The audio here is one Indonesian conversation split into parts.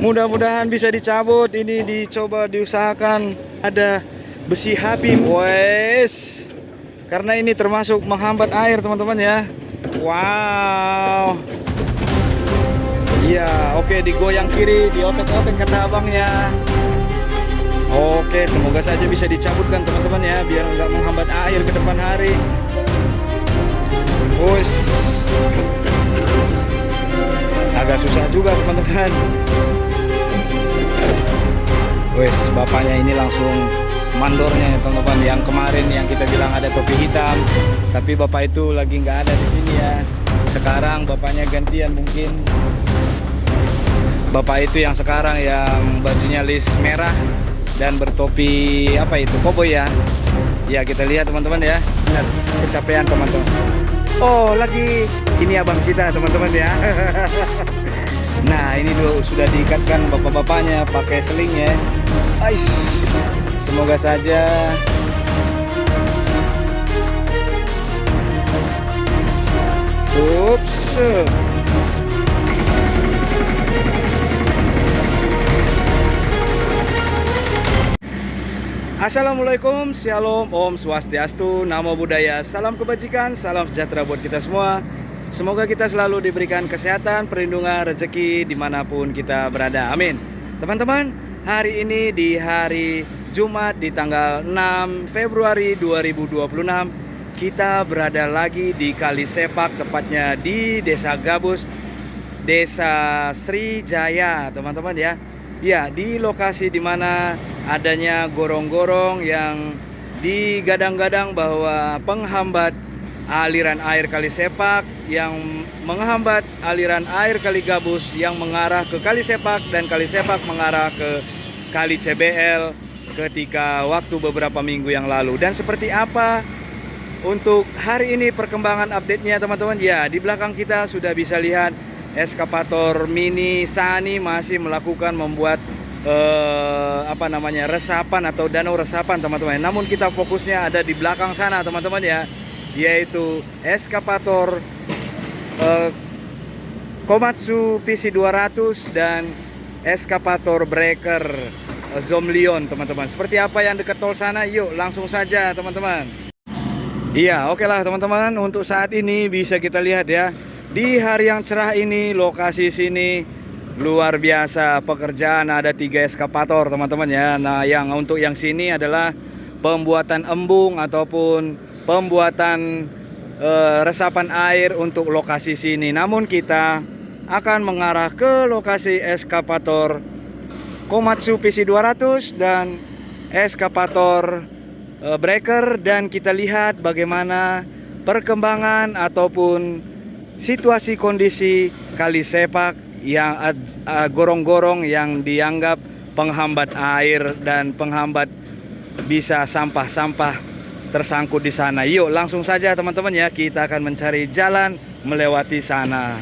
Mudah-mudahan bisa dicabut. Ini dicoba diusahakan ada besi hapi. Wes. Karena ini termasuk menghambat air, teman-teman ya. Wow. Iya, oke, digoyang kiri, diotek-otek kata abangnya. Oke, semoga saja bisa dicabutkan teman-teman ya, biar nggak menghambat air ke depan hari. Wes. Agak susah juga teman-teman. Wes, bapaknya ini langsung mandornya ya teman-teman. Yang kemarin yang kita bilang ada topi hitam, tapi bapak itu lagi nggak ada di sini ya. Sekarang bapaknya gantian mungkin. Bapak itu yang sekarang yang bajunya list merah dan bertopi apa itu, koboi ya. Ya kita lihat teman-teman ya. Lihat, kecapean teman-teman. Oh lagi ini abang kita teman-teman ya. Nah ini dulu sudah diikatkan bapak-bapaknya pakai seling ya. Ais, semoga saja. Ups. Assalamualaikum, Shalom, Om Swastiastu, Namo Buddhaya, salam kebajikan, salam sejahtera buat kita semua. Semoga kita selalu diberikan kesehatan, perlindungan, rezeki dimanapun kita berada, amin. Teman-teman, hari ini di hari Jumat di tanggal 6 Februari 2026, kita berada lagi di Kali Sepak, tepatnya di Desa Gabus, Desa Srijaya, teman-teman ya. Ya, di lokasi dimana adanya gorong-gorong yang digadang-gadang bahwa penghambat aliran air Kali Sepak, yang menghambat aliran air Kali Gabus yang mengarah ke Kali Sepak, dan Kali Sepak mengarah ke Kali CBL ketika waktu beberapa minggu yang lalu. Dan seperti apa untuk hari ini perkembangan update-nya teman-teman? Ya, di belakang kita sudah bisa lihat eskavator mini Sani masih melakukan membuat resapan atau danau resapan teman-teman. Namun kita fokusnya ada di belakang sana teman-teman ya, yaitu eskavator Komatsu PC200 dan eskavator breaker Zomlion teman-teman. Seperti apa yang dekat tol sana? Yuk langsung saja teman-teman. Iya, oke lah teman-teman. Untuk saat ini bisa kita lihat ya, di hari yang cerah ini lokasi sini luar biasa pekerjaan. Ada 3 eskavator teman-teman ya. Nah yang untuk yang sini adalah pembuatan embung ataupun pembuatan resapan air untuk lokasi sini. Namun kita akan mengarah ke lokasi eskavator Komatsu PC200 dan eskavator breaker, dan kita lihat bagaimana perkembangan ataupun situasi kondisi Kali Sepak yang gorong-gorong yang dianggap penghambat air dan penghambat bisa sampah-sampah tersangkut di sana. Yuk langsung saja teman-teman ya, kita akan mencari jalan melewati sana.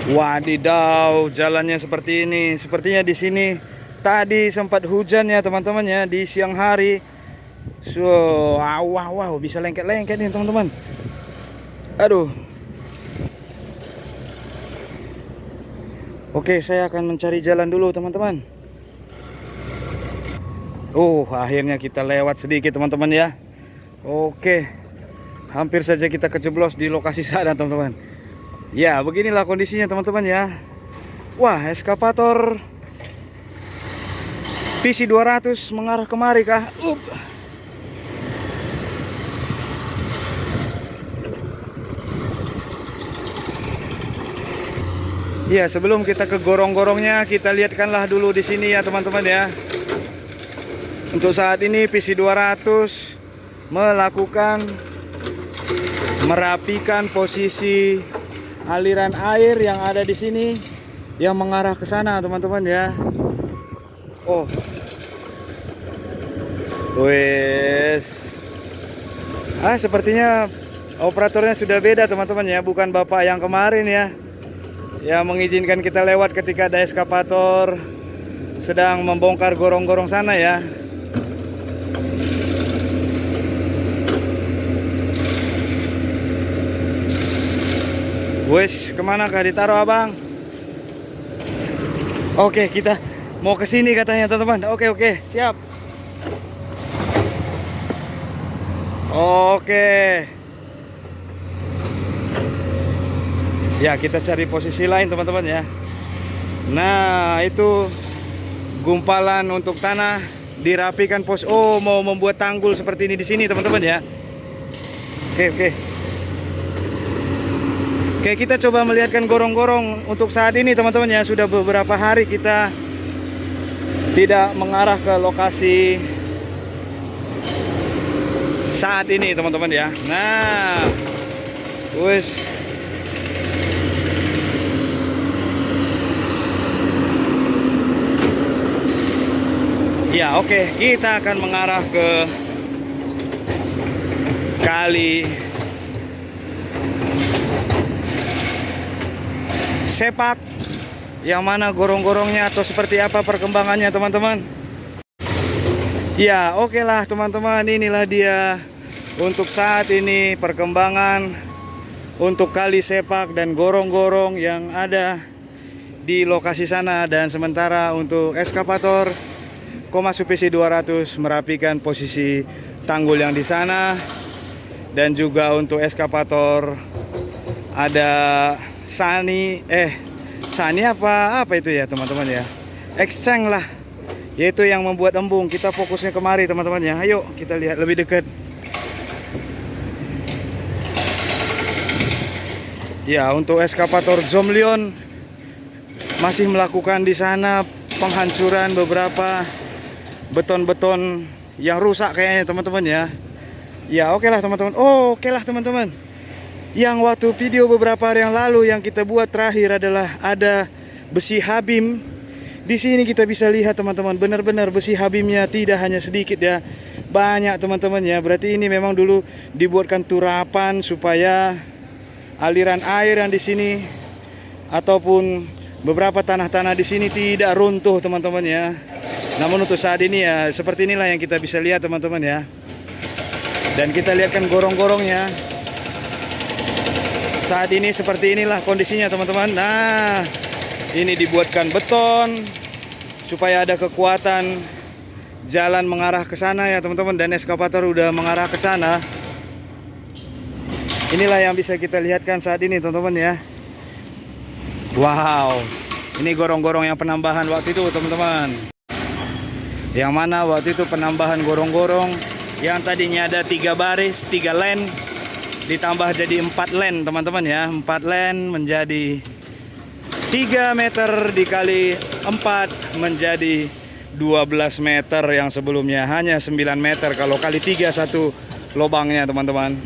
Wadidaw, jalannya seperti ini. Sepertinya di sini tadi sempat hujan ya teman-teman ya di siang hari. So, wow, bisa lengket-lengket nih teman-teman. Aduh. Oke, saya akan mencari jalan dulu teman-teman. Akhirnya kita lewat sedikit teman-teman ya. Oke, hampir saja kita kejeblos di lokasi sana teman-teman. Ya, beginilah kondisinya teman-teman ya. Wah, eskavator PC200 mengarah kemari kah? Ya, sebelum kita ke gorong-gorongnya, kita lihatkanlah dulu di sini ya teman-teman ya. Untuk saat ini PC200 melakukan merapikan posisi aliran air yang ada di sini yang mengarah ke sana teman-teman ya. Wes. Sepertinya operatornya sudah beda teman-teman ya, bukan bapak yang kemarin ya, yang mengizinkan kita lewat ketika ada eskavator sedang membongkar gorong-gorong sana ya. Wes, kemana kah ditaruh abang? Oke, kita mau ke sini katanya teman-teman. Oke, oke, siap. Oke. Ya, kita cari posisi lain teman-teman ya. Nah, itu gumpalan untuk tanah dirapikan pos. Oh, mau membuat tanggul seperti ini di sini teman-teman ya. Oke, oke. Oke, kita coba melihatkan gorong-gorong untuk saat ini teman-teman ya. Sudah beberapa hari kita tidak mengarah ke lokasi saat ini teman-teman ya. Nah, wes. Ya, oke, kita akan mengarah ke kali Sepak, yang mana gorong-gorongnya atau seperti apa perkembangannya teman-teman. Ya, oke lah teman-teman, inilah dia untuk saat ini perkembangan untuk kali Sepak dan gorong-gorong yang ada di lokasi sana. Dan sementara untuk eskavator Komatsu PC 200 merapikan posisi tanggul yang di sana. Dan juga untuk eskavator ada Sani apa itu ya teman-teman ya, Exchange lah, yaitu yang membuat embung. Kita fokusnya kemari teman-teman ya. Ayo kita lihat lebih dekat. Ya, untuk eskavator Zomlion masih melakukan di sana penghancuran beberapa beton-beton yang rusak kayaknya teman-teman ya. Ya, oke lah teman-teman. Oh, oke lah teman-teman. Yang waktu video beberapa hari yang lalu yang kita buat terakhir adalah ada besi habim. Di sini kita bisa lihat teman-teman, benar-benar besi habimnya tidak hanya sedikit ya, banyak teman-teman ya. Berarti ini memang dulu dibuatkan turapan supaya aliran air yang di sini ataupun beberapa tanah-tanah di sini tidak runtuh teman-teman ya. Namun untuk saat ini ya seperti inilah yang kita bisa lihat teman-teman ya. Dan kita lihatkan gorong-gorongnya. Saat ini seperti inilah kondisinya teman-teman. Nah, ini dibuatkan beton supaya ada kekuatan jalan mengarah ke sana ya teman-teman. Dan eskavator udah mengarah ke sana. Inilah yang bisa kita lihatkan saat ini teman-teman ya. Wow, ini gorong-gorong yang penambahan waktu itu teman-teman. Yang mana waktu itu penambahan gorong-gorong yang tadinya ada 3 baris 3 lane ditambah jadi 4 lane teman-teman ya. 4 lane menjadi 3 meter dikali 4 menjadi 12 meter, yang sebelumnya hanya 9 meter kalau kali 3 satu lubangnya teman-teman.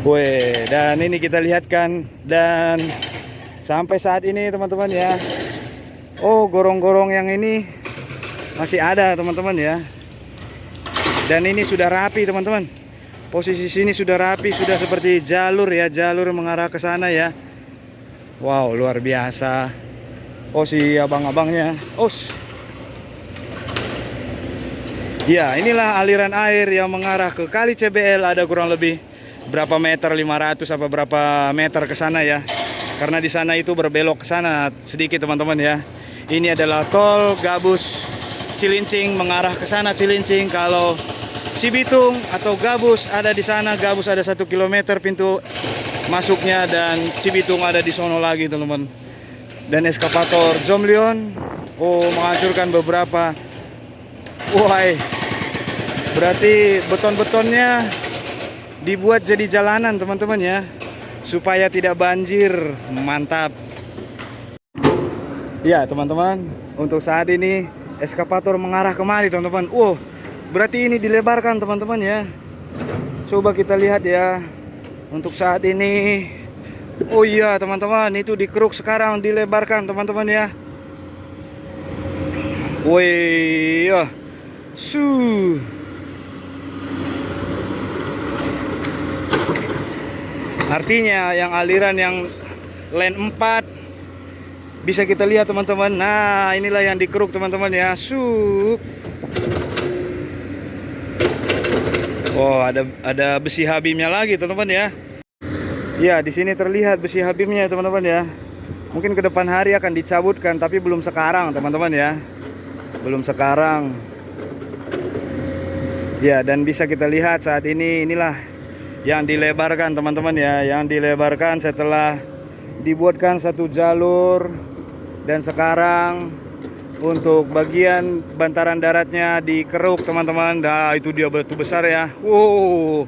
Weh, dan ini kita lihatkan, dan sampai saat ini teman-teman ya. Oh, gorong-gorong yang ini masih ada teman-teman ya. Dan ini sudah rapi teman-teman. Posisi sini sudah rapi, sudah seperti jalur ya, jalur mengarah ke sana ya. Wow, luar biasa. Oh, si abang-abangnya. Ya, inilah aliran air yang mengarah ke kali CBL. Ada kurang lebih berapa meter, 500 apa berapa meter ke sana ya. Karena di sana itu berbelok ke sana sedikit teman-teman ya. Ini adalah tol Gabus Cilincing mengarah ke sana Cilincing. Kalau Cibitung atau Gabus ada di sana. Gabus ada 1 km pintu masuknya, dan Cibitung ada di sono lagi teman-teman. Dan eskavator Zomlion menghancurkan beberapa. Wah, berarti beton-betonnya dibuat jadi jalanan teman-teman ya, supaya tidak banjir. Mantap. Ya teman-teman, untuk saat ini eskavator mengarah kemari teman-teman. Berarti ini dilebarkan teman-teman ya. Coba kita lihat ya. Untuk saat ini, oh iya teman-teman, itu dikeruk sekarang, dilebarkan teman-teman ya. Wih ya. Artinya yang aliran yang lane 4 bisa kita lihat teman-teman. Nah, inilah yang dikeruk teman-teman ya. Oh, ada besi habimnya lagi teman-teman ya. Ya, di sini terlihat besi habimnya teman-teman ya. Mungkin ke depan hari akan dicabutkan, tapi belum sekarang teman-teman ya. Belum sekarang. Ya, dan bisa kita lihat saat ini inilah yang dilebarkan teman-teman ya, yang dilebarkan setelah dibuatkan satu jalur. Dan sekarang untuk bagian bantaran daratnya dikeruk teman-teman. Nah, itu dia batu besar ya. Wow.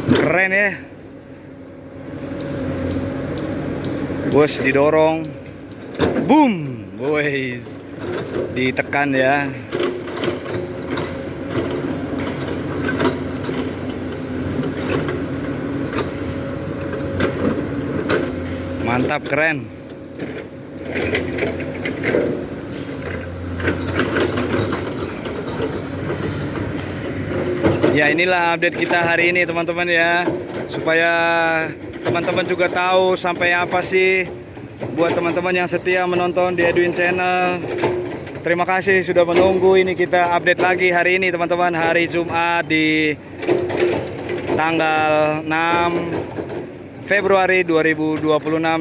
Keren ya. Bos didorong. Boom. Boys. Ditekan ya. Mantap, keren. Ya, inilah update kita hari ini teman-teman ya, supaya teman-teman juga tahu sampai apa sih. Buat teman-teman yang setia menonton di Edwin Channel, terima kasih sudah menunggu. Ini kita update lagi hari ini teman-teman, hari Jumat di tanggal 6 Februari 2026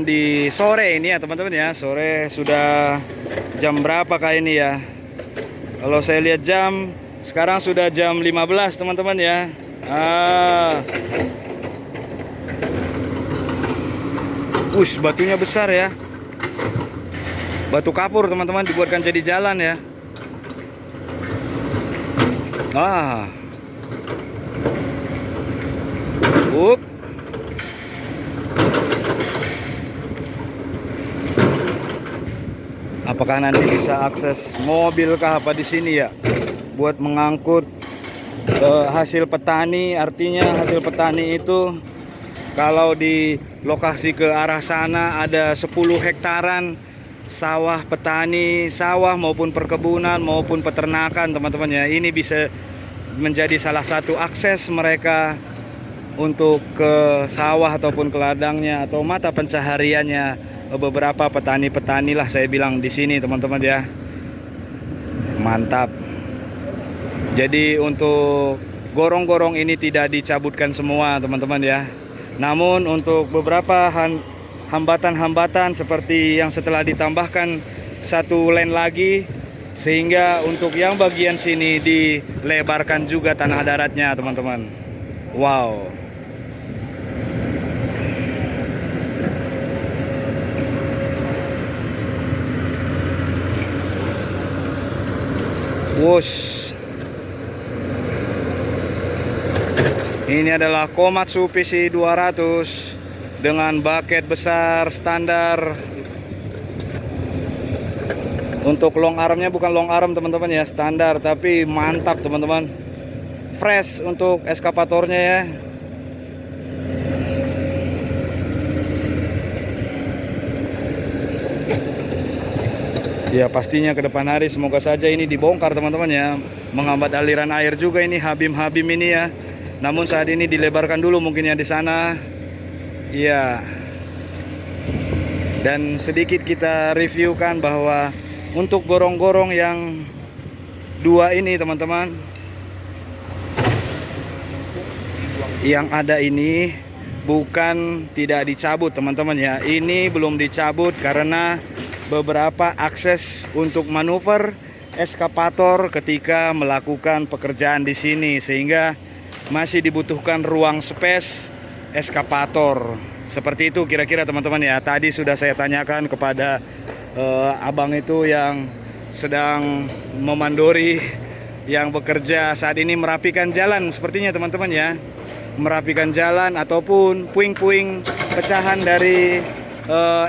di sore ini ya teman-teman ya. Sore sudah jam berapa kah ini ya? Kalau saya lihat jam sekarang sudah jam 15 teman-teman ya. Batunya besar ya. Batu kapur teman-teman, dibuatkan jadi jalan ya. Apakah nanti bisa akses mobil kah apa di sini ya? Buat mengangkut hasil petani. Artinya hasil petani itu kalau di lokasi ke arah sana ada 10 hektaran sawah petani, sawah maupun perkebunan maupun peternakan teman-teman ya. Ini bisa menjadi salah satu akses mereka untuk ke sawah ataupun ke ladangnya atau mata pencahariannya beberapa petani-petani lah saya bilang di sini teman-teman ya. Mantap. Jadi untuk gorong-gorong ini tidak dicabutkan semua teman-teman ya. Namun untuk beberapa hambatan-hambatan seperti yang setelah ditambahkan satu lane lagi, sehingga untuk yang bagian sini dilebarkan juga tanah daratnya teman-teman. Wow. Wush. Ini adalah Komatsu PC 200 dengan bucket besar standar. Untuk long armnya bukan long arm teman-teman ya, standar, tapi mantap teman-teman. Fresh untuk eskavatornya ya. Ya pastinya ke depan hari semoga saja ini dibongkar teman-teman ya. Menghambat aliran air juga ini Habim-Habim ini ya. Namun saat ini dilebarkan dulu mungkin ya di sana. Iya. Dan sedikit kita reviewkan bahwa untuk gorong-gorong yang dua ini teman-teman, yang ada ini bukan tidak dicabut teman-teman ya. Ini belum dicabut karena beberapa akses untuk manuver eskavator ketika melakukan pekerjaan di sini, sehingga masih dibutuhkan ruang space eskavator. Seperti itu kira-kira teman-teman ya. Tadi sudah saya tanyakan kepada abang itu yang sedang memandori, yang bekerja saat ini merapikan jalan sepertinya teman-teman ya. Merapikan jalan ataupun puing-puing pecahan dari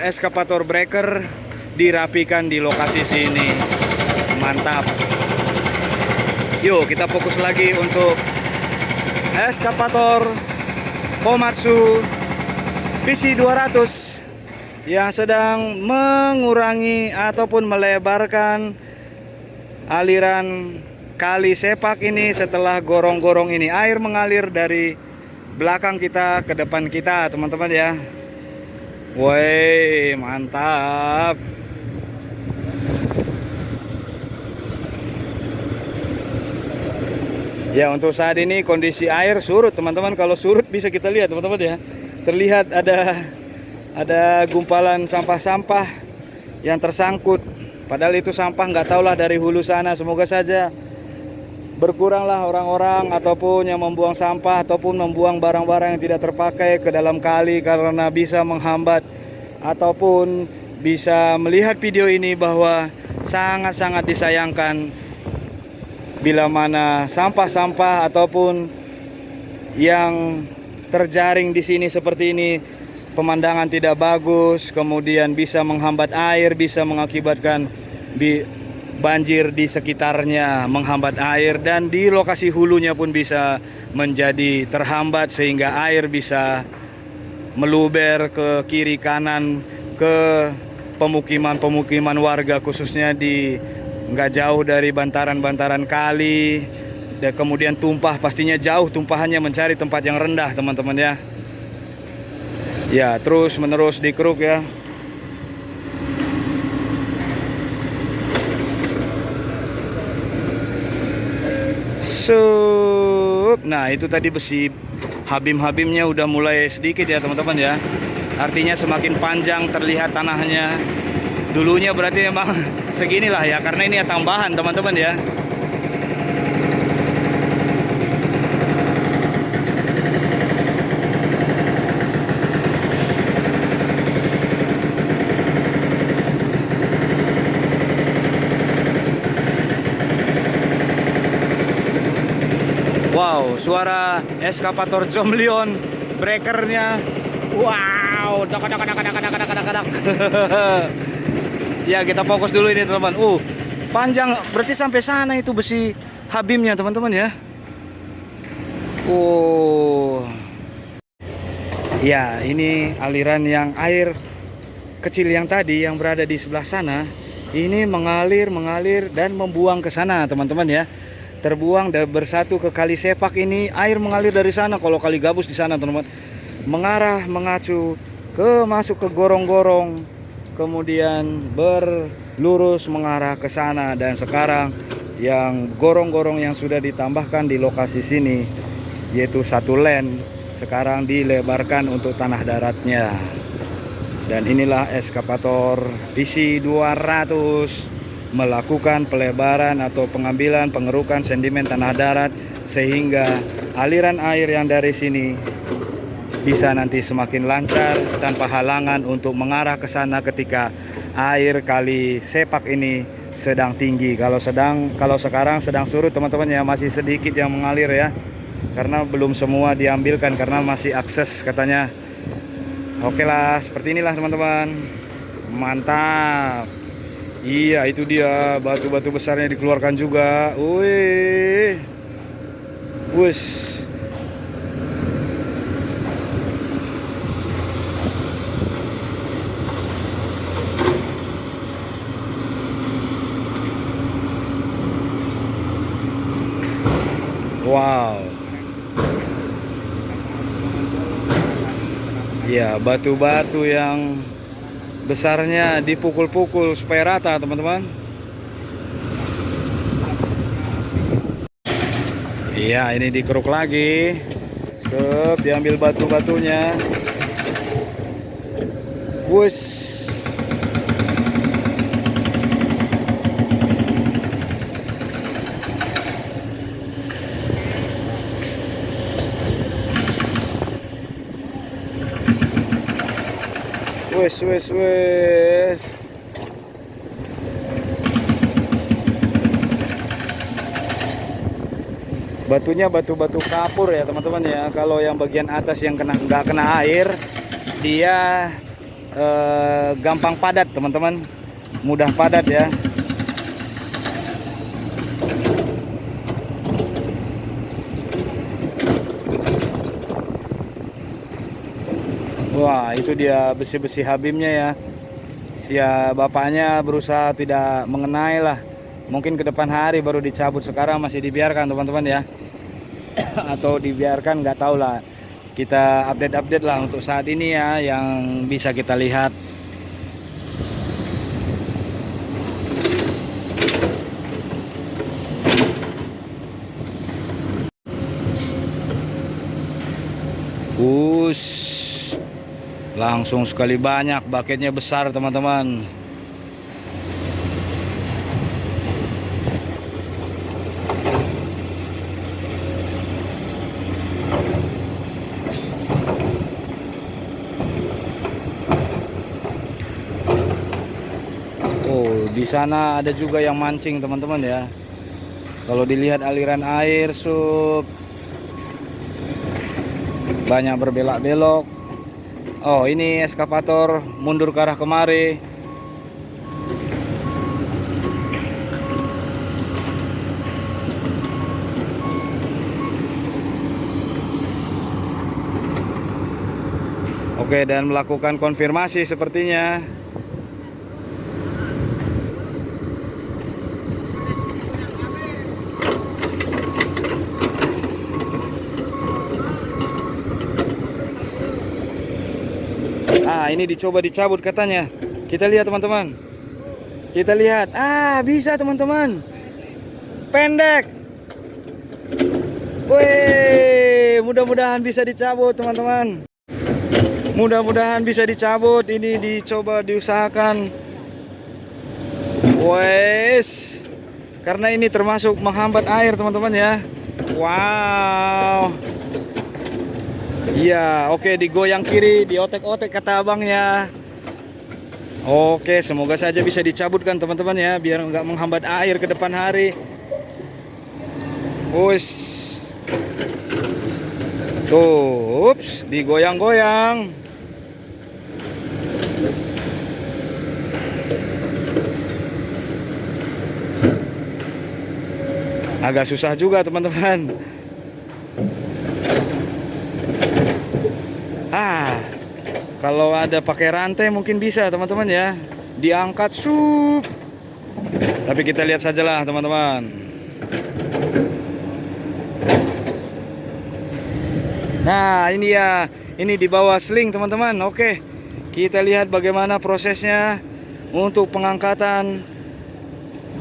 eskavator breaker dirapikan di lokasi sini. Mantap. Yuk kita fokus lagi untuk eskavator Komatsu PC 200 yang sedang mengurangi ataupun melebarkan aliran kali sepak ini. Setelah gorong-gorong ini air mengalir dari belakang kita ke depan kita teman-teman ya. Woi, mantap. Ya, untuk saat ini kondisi air surut teman-teman. Kalau surut bisa kita lihat teman-teman ya. Terlihat ada gumpalan sampah-sampah yang tersangkut. Padahal itu sampah nggak tahulah dari hulu sana. Semoga saja berkuranglah orang-orang ataupun yang membuang sampah ataupun membuang barang-barang yang tidak terpakai ke dalam kali, karena bisa menghambat ataupun bisa melihat video ini bahwa sangat-sangat disayangkan bila mana sampah-sampah ataupun yang terjaring di sini seperti ini, pemandangan tidak bagus, kemudian bisa menghambat air, bisa mengakibatkan banjir di sekitarnya, menghambat air, dan di lokasi hulunya pun bisa menjadi terhambat sehingga air bisa meluber ke kiri kanan ke pemukiman-pemukiman warga, khususnya di nggak jauh dari bantaran-bantaran kali, dan kemudian tumpah, pastinya jauh tumpahannya mencari tempat yang rendah teman-teman ya. Ya, terus menerus dikeruk ya. Nah, itu tadi besi habim-habimnya udah mulai sedikit ya teman-teman ya. Artinya semakin panjang terlihat tanahnya. Dulunya berarti memang seginilah ya, karena ini ya tambahan teman-teman ya. Wow, suara eskavator Zomlion breakernya. Wow, dak. Ya, kita fokus dulu ini teman-teman. Panjang berarti sampai sana itu besi habimnya teman-teman ya. Ya, ini aliran yang air kecil yang tadi yang berada di sebelah sana, ini mengalir dan membuang ke sana teman-teman ya. Terbuang dan bersatu ke kali Sepak ini, air mengalir dari sana. Kalau kali Gabus di sana teman-teman, mengarah mengacu masuk ke gorong-gorong, kemudian berlurus mengarah ke sana. Dan sekarang yang gorong-gorong yang sudah ditambahkan di lokasi sini, yaitu 1 lane, sekarang dilebarkan untuk tanah daratnya. Dan inilah eskavator PC 200 melakukan pelebaran atau pengambilan pengerukan sedimen tanah darat, sehingga aliran air yang dari sini bisa nanti semakin lancar tanpa halangan untuk mengarah ke sana ketika air kali Sepak ini sedang tinggi. Kalau sekarang sedang surut teman-teman ya, masih sedikit yang mengalir ya, karena belum semua diambilkan karena masih akses katanya. Oke lah, seperti inilah teman-teman. Mantap. Iya, itu dia batu-batu besarnya dikeluarkan juga. Wih. Wush. Wow. Ya, batu-batu yang besarnya dipukul-pukul supaya rata teman-teman. Iya, ini dikeruk lagi. Diambil batu-batunya. Wush. Wes. Batunya batu-batu kapur ya teman-teman ya. Kalau yang bagian atas yang nggak kena air, dia gampang padat teman-teman, mudah padat ya. Wah, itu dia besi-besi habimnya ya. Bapaknya berusaha tidak mengenai lah. Mungkin ke depan hari baru dicabut, sekarang masih dibiarkan teman-teman ya. Atau dibiarkan, nggak tahu lah. Kita update lah untuk saat ini ya, yang bisa kita lihat. Us, langsung sekali banyak, bucketnya besar teman-teman. Oh, di sana ada juga yang mancing teman-teman ya. Kalau dilihat aliran air banyak berbelok-belok. Oh, ini eskavator mundur ke arah kemari. Oke, dan melakukan konfirmasi sepertinya. Ini dicoba dicabut katanya. Kita lihat teman-teman. Kita lihat. Bisa teman-teman. Pendek. Wih, mudah-mudahan bisa dicabut teman-teman. Mudah-mudahan bisa dicabut. Ini dicoba diusahakan. Wes. Karena ini termasuk menghambat air teman-teman ya. Wow. Iya, oke, digoyang kiri, diotek-otek kata abangnya. Oke, semoga saja bisa dicabutkan teman-teman ya, biar nggak menghambat air ke depan hari. Us, tuh, ups, digoyang-goyang. Agak susah juga teman-teman. Kalau ada pakai rantai mungkin bisa teman-teman ya, diangkat sup. Tapi kita lihat sajalah teman-teman. Nah ini ya, ini di bawah sling teman-teman. Oke, kita lihat bagaimana prosesnya untuk pengangkatan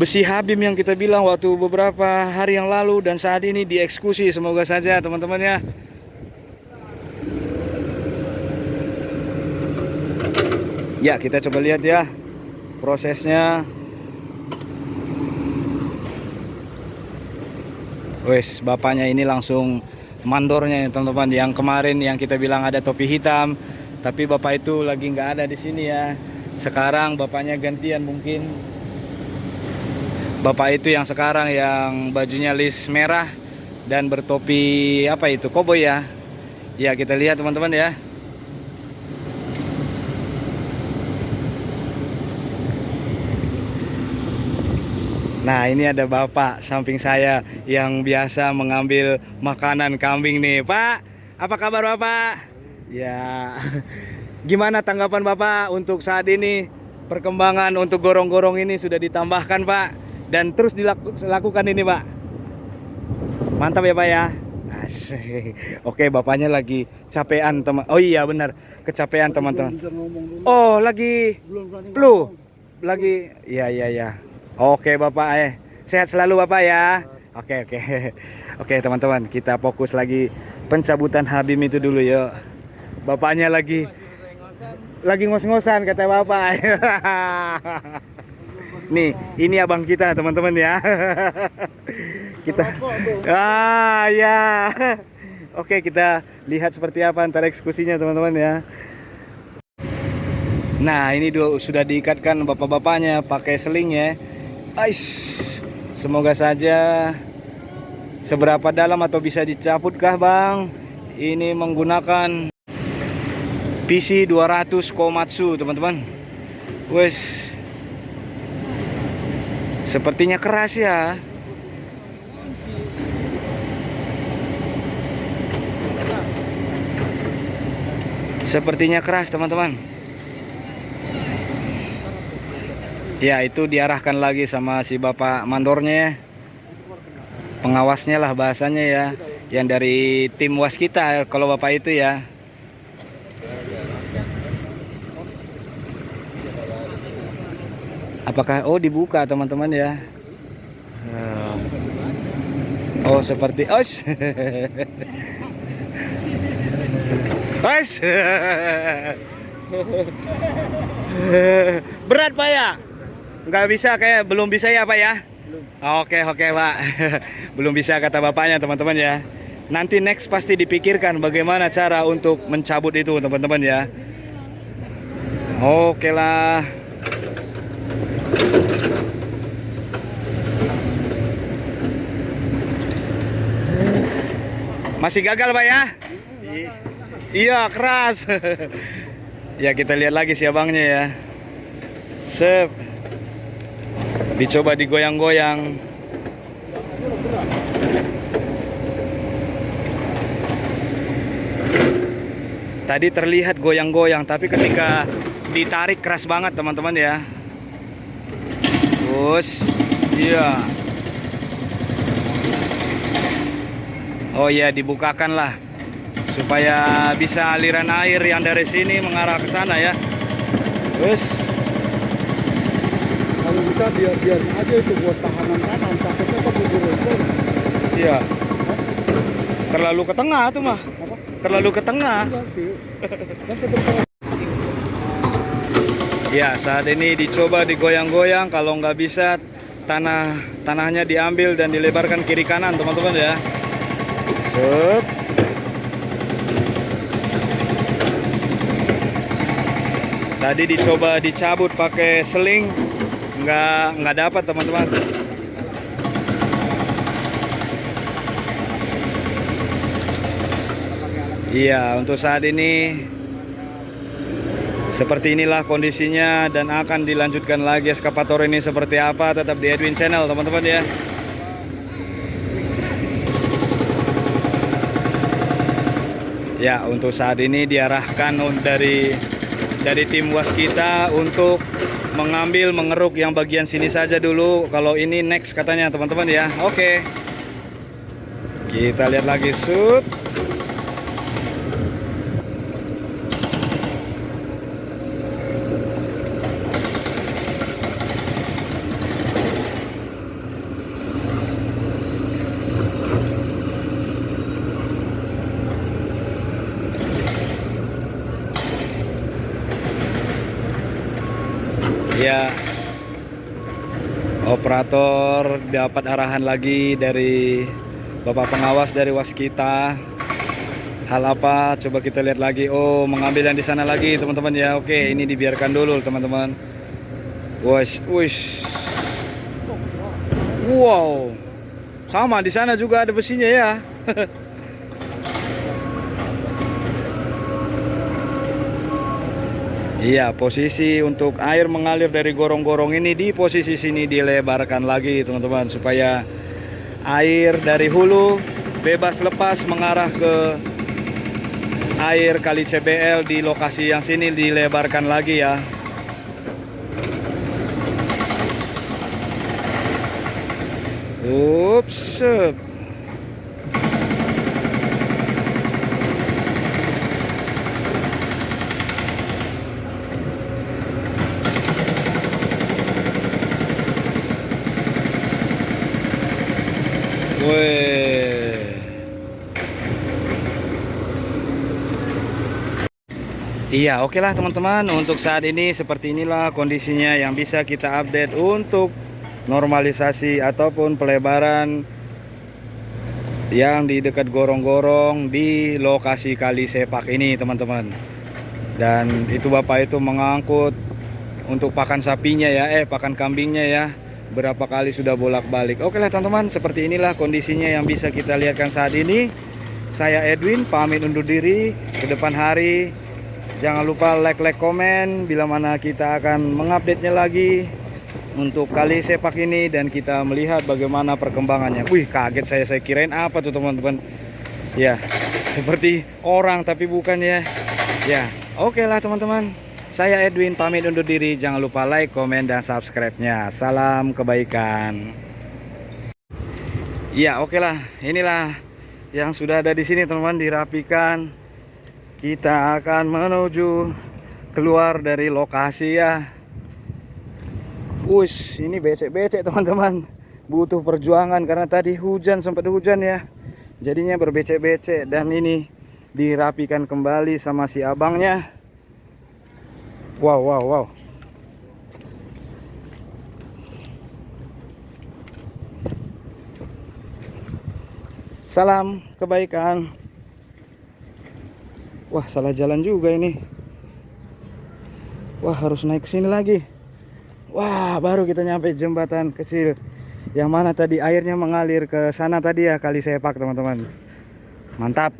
besi Habim yang kita bilang waktu beberapa hari yang lalu dan saat ini dieksekusi. Semoga saja teman-teman ya. Ya, kita coba lihat ya prosesnya. Wes, bapaknya ini langsung mandornya ya teman-teman. Yang kemarin yang kita bilang ada topi hitam, tapi bapak itu lagi nggak ada di sini ya. Sekarang bapaknya gantian mungkin. Bapak itu yang sekarang yang bajunya list merah dan bertopi apa itu, koboi ya. Ya, kita lihat teman-teman ya. Nah, ini ada bapak samping saya yang biasa mengambil makanan kambing nih. Pak, apa kabar bapak? Ya, gimana tanggapan bapak untuk saat ini perkembangan untuk gorong-gorong ini sudah ditambahkan pak, dan terus dilakukan ini pak? Mantap ya pak ya. Asik. Oke, bapaknya lagi capean teman. Oh iya benar, kecapean teman-teman. Oh lagi flu, lagi. Ya. Oke bapak, sehat selalu bapak ya. Oke. Oke teman-teman, kita fokus lagi pencabutan Habim itu dulu yuk. Bapaknya lagi ngos-ngosan kata bapak. Nih, ini abang kita teman-teman ya. Kita ya. Oke, kita lihat seperti apa antar eksekusinya teman-teman ya. Nah, ini sudah diikatkan bapak-bapaknya pakai seling ya. Semoga saja. Seberapa dalam atau bisa dicaputkah bang? Ini menggunakan PC 200 Komatsu teman-teman. Wes, sepertinya keras ya. Sepertinya keras teman-teman. Ya, itu diarahkan lagi sama si bapak mandornya ya. Pengawasnya lah bahasanya ya. Yang dari tim was kita kalau bapak itu ya. Apakah dibuka teman-teman ya. Oh seperti Guys. Berat Pak ya? Nggak bisa kayak belum bisa ya Pak ya? Belum. Oke Pak. Belum bisa kata bapaknya teman-teman ya. Nanti next pasti dipikirkan bagaimana cara untuk mencabut itu teman-teman ya. Oke lah. Masih gagal Pak ya? Iya keras. Ya kita lihat lagi si abangnya ya. Sep. Dicoba digoyang-goyang. Tadi terlihat goyang-goyang, tapi ketika ditarik keras banget teman-teman ya. Terus, iya. Oh iya, dibukakan lah supaya bisa aliran air yang dari sini mengarah ke sana ya. Terus, Kalau bisa biar aja itu buat tahanan kanan, takutnya keburu rombong. iya. Terlalu ke tengah tuh mah. Apa? Terlalu ke tengah. Enggak sih. Kan tetap Ya, saat ini dicoba digoyang-goyang. Kalau nggak bisa, tanahnya diambil dan dilebarkan kiri kanan teman-teman ya. Set. Tadi dicoba dicabut pakai seling, nggak dapat teman-teman. Iya, untuk saat ini seperti inilah kondisinya dan akan dilanjutkan lagi eskavator ini seperti apa, tetap di Edwin Channel teman-teman ya. Ya, untuk saat ini diarahkan dari tim waskita untuk mengeruk yang bagian sini saja dulu. Kalau ini next katanya teman-teman ya. Oke. Kita lihat lagi shoot. Ya, operator dapat arahan lagi dari Bapak pengawas dari waskita. Hal apa? Coba kita lihat lagi. Oh, mengambil yang di sana lagi, teman-teman ya. Oke, ini dibiarkan dulu, teman-teman. Wush. Wow. Sama di sana juga ada besinya ya. Iya, posisi untuk air mengalir dari gorong-gorong ini di posisi sini dilebarkan lagi, teman-teman, supaya air dari hulu bebas lepas mengarah ke air kali CBL di lokasi yang sini dilebarkan lagi ya. Ups. Weh. Iya, oke lah teman-teman. Untuk saat ini seperti inilah kondisinya yang bisa kita update untuk normalisasi ataupun pelebaran yang di dekat gorong-gorong di lokasi kali sepak ini, teman-teman. Dan itu Bapak itu mengangkut untuk pakan sapinya ya, pakan kambingnya ya. Berapa kali sudah bolak-balik. Oke lah teman-teman, seperti inilah kondisinya yang bisa kita lihatkan saat ini. Saya Edwin pamit undur diri. Ke depan hari jangan lupa like, komen bila mana kita akan mengupdate-nya lagi untuk kali sepak ini dan kita melihat bagaimana perkembangannya. Wih, kaget saya kirain apa tuh teman-teman. Ya, seperti orang tapi bukan ya. Ya, oke lah teman-teman. Saya Edwin pamit undur diri. Jangan lupa like, komen, dan subscribe-nya. Salam kebaikan. Ya, oke lah. Inilah yang sudah ada di sini, teman-teman, dirapikan. Kita akan menuju keluar dari lokasi ya. Wush, ini becek-becek, teman-teman. Butuh perjuangan karena tadi hujan, sempat hujan ya. Jadinya berbecek-becek dan ini dirapikan kembali sama si abangnya. Wow, wow, wow. Salam kebaikan. Wah, salah jalan juga ini. Wah, harus naik sini lagi. Wah, baru kita nyampe jembatan kecil yang mana tadi airnya mengalir ke sana tadi ya, kali Sepak teman-teman. Mantap.